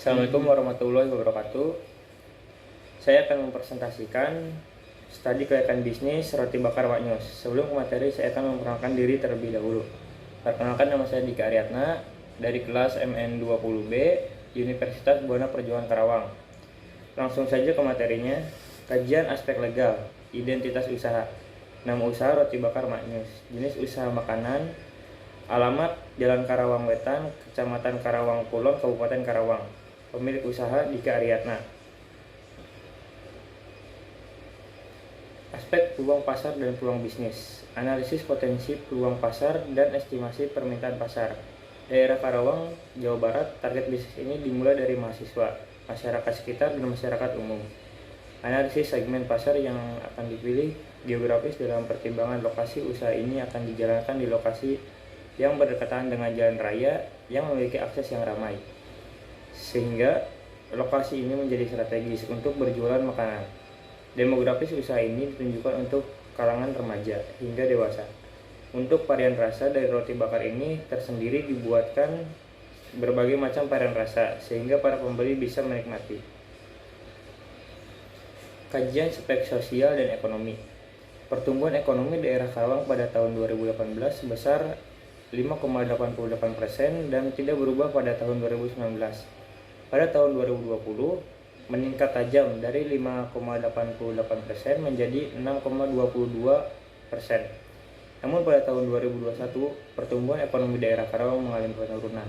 Assalamualaikum warahmatullahi wabarakatuh. Saya akan mempresentasikan studi kelayakan bisnis roti bakar Pak Nyus. Sebelum ke materi, saya akan memperkenalkan diri terlebih dahulu. Perkenalkan, nama saya Dika Aryatna dari kelas MN20B Universitas Buana Perjuangan Karawang. Langsung saja ke materinya. Kajian aspek legal, identitas usaha. Nama usaha roti bakar Mak Nyus. Jenis usaha makanan. Alamat Jalan Karawang Wetan, Kecamatan Karawang Kulon, Kabupaten Karawang. Pemilik usaha Dika Aryatna. Aspek peluang pasar dan peluang bisnis. Analisis potensi peluang pasar dan estimasi permintaan pasar. Daerah Karawang, Jawa Barat, target bisnis ini dimulai dari mahasiswa, masyarakat sekitar, dan masyarakat umum. Analisis segmen pasar yang akan dipilih. Geografis, dalam pertimbangan lokasi usaha ini akan dijalankan di lokasi yang berdekatan dengan jalan raya yang memiliki akses yang ramai, sehingga lokasi ini menjadi strategis untuk berjualan makanan. Demografis usaha ini ditunjukkan untuk kalangan remaja hingga dewasa. Untuk varian rasa dari roti bakar ini tersendiri dibuatkan berbagai macam varian rasa sehingga para pembeli bisa menikmati. Kajian spek sosial dan ekonomi. Pertumbuhan ekonomi daerah Karawang pada tahun 2018 sebesar 5,88% dan tidak berubah pada tahun 2019. Pada tahun 2020 meningkat tajam dari 5,88% menjadi 6,22%. Namun pada tahun 2021 pertumbuhan ekonomi daerah Karawang mengalami penurunan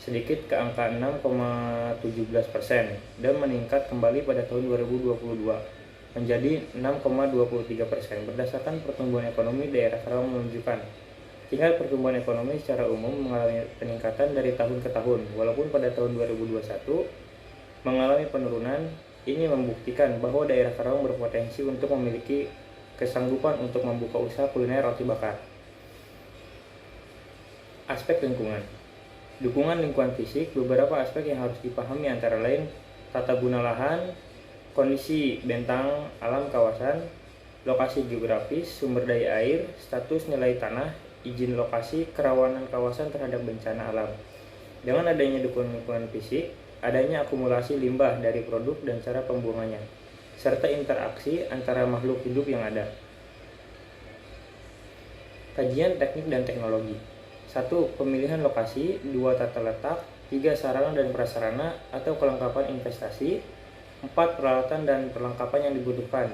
sedikit ke angka 6,17% dan meningkat kembali pada tahun 2022 menjadi 6,23%. Berdasarkan pertumbuhan ekonomi daerah Karawang menunjukkan tingkat pertumbuhan ekonomi secara umum mengalami peningkatan dari tahun ke tahun, walaupun pada tahun 2021 mengalami penurunan. Ini membuktikan bahwa daerah Karawang berpotensi untuk memiliki kesanggupan untuk membuka usaha kuliner roti bakar. Aspek lingkungan. Dukungan lingkungan fisik, beberapa aspek yang harus dipahami antara lain tata guna lahan, kondisi bentang alam kawasan, lokasi geografis, sumber daya air, status nilai tanah, izin lokasi, kerawanan kawasan terhadap bencana alam. Dengan adanya dukungan lingkungan fisik, adanya akumulasi limbah dari produk dan cara pembuangannya, serta interaksi antara makhluk hidup yang ada. Kajian teknik dan teknologi. 1. Pemilihan lokasi. 2. Tata letak. 3. Sarana dan prasarana atau kelengkapan investasi. 4. Peralatan dan perlengkapan yang dibutuhkan.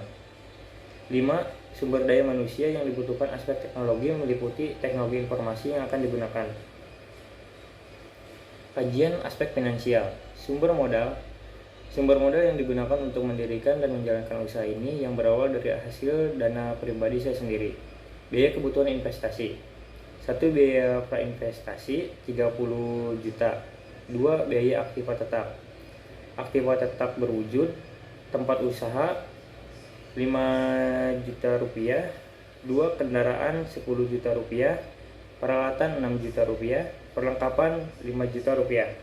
5. Sumber daya manusia yang dibutuhkan. Aspek teknologi meliputi teknologi informasi yang akan digunakan. Kajian aspek finansial. Sumber modal. Sumber modal yang digunakan untuk mendirikan dan menjalankan usaha ini yang berawal dari hasil dana pribadi saya sendiri. Biaya kebutuhan investasi. 1. Biaya prainvestasi 30 juta. 2. Biaya aktiva tetap. Aktiva tetap berwujud tempat usaha 5 juta rupiah, 2 kendaraan 10 juta rupiah, peralatan 6 juta rupiah, perlengkapan 5 juta rupiah.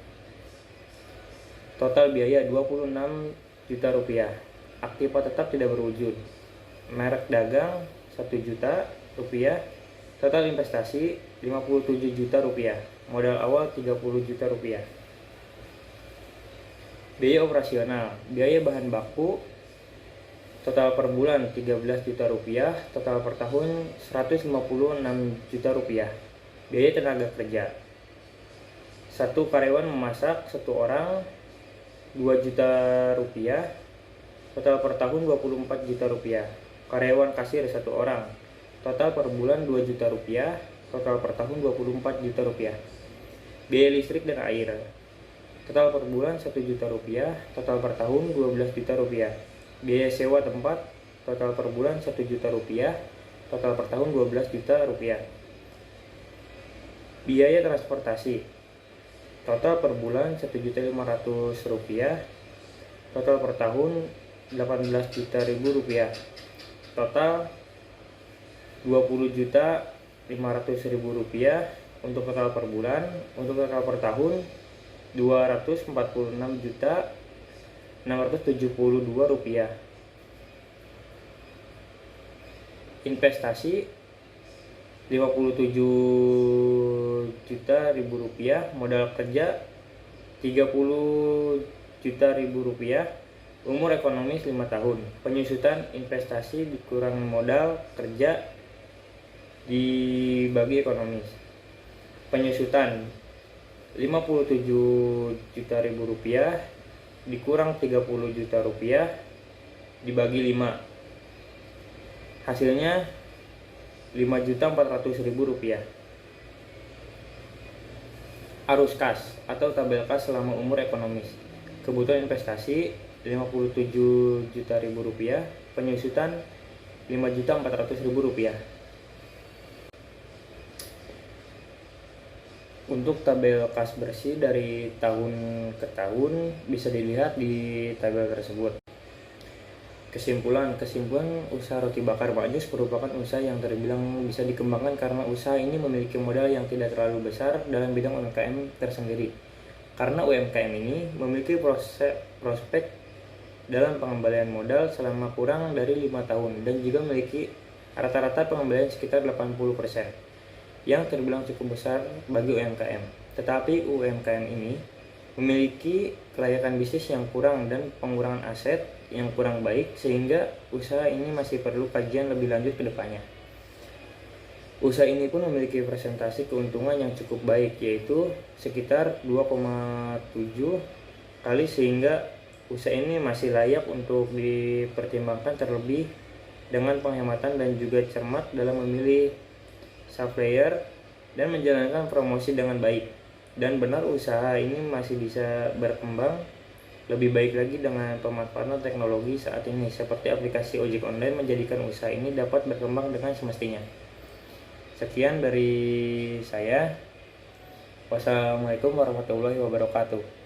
Total biaya 26 juta rupiah. Aktiva tetap tidak berwujud. Merek dagang 1 juta rupiah. Total investasi 57 juta rupiah. Modal awal 30 juta rupiah. Biaya operasional, biaya bahan baku total per bulan 13 juta rupiah, total per tahun 156 juta rupiah. Biaya tenaga kerja. 1 karyawan memasak 1 orang 2 juta rupiah, total per tahun 24 juta rupiah. Karyawan kasir 1 orang, total per bulan 2 juta rupiah, total per tahun 24 juta rupiah. Biaya listrik dan air. Total per bulan 1 juta rupiah, total per tahun 12 juta rupiah. Biaya sewa tempat, total per bulan 1 juta rupiah, total per tahun 12 juta rupiah. Biaya transportasi, total per bulan 1.500.000 rupiah, total per tahun 18 juta rupiah. Total 20.500.000 rupiah untuk total per bulan. Untuk total per tahun 246.672 rupiah. Investasi 57 juta rupiah. Modal kerja Rp30 juta, umur ekonomis 5 tahun, penyusutan investasi dikurangi modal kerja dibagi ekonomis. Penyusutan Rp57 juta dikurang Rp30 juta dibagi 5, hasilnya Rp5.400.000. Arus kas atau tabel kas selama umur ekonomis. Kebutuhan investasi Rp57 juta, penyusutan Rp5.400.000. Untuk tabel kas bersih dari tahun ke tahun bisa dilihat di tabel tersebut. Kesimpulan usaha roti bakar Pak Jus merupakan usaha yang terbilang bisa dikembangkan karena usaha ini memiliki modal yang tidak terlalu besar dalam bidang UMKM tersendiri. Karena UMKM ini memiliki prospek dalam pengembalian modal selama kurang dari 5 tahun dan juga memiliki rata-rata pengembalian sekitar 80%, yang terbilang cukup besar bagi UMKM. Tetapi UMKM ini memiliki kelayakan bisnis yang kurang dan pengurangan aset yang kurang baik, sehingga usaha ini masih perlu kajian lebih lanjut ke depannya. Usaha ini pun memiliki presentasi keuntungan yang cukup baik, yaitu sekitar 2,7 kali, sehingga usaha ini masih layak untuk dipertimbangkan, terlebih dengan penghematan dan juga cermat dalam memilih supplier dan menjalankan promosi dengan baik. Dan benar usaha ini masih bisa berkembang lebih baik lagi dengan pemanfaatan teknologi saat ini, seperti aplikasi ojek online menjadikan usaha ini dapat berkembang dengan semestinya. Sekian dari saya. Wassalamualaikum warahmatullahi wabarakatuh.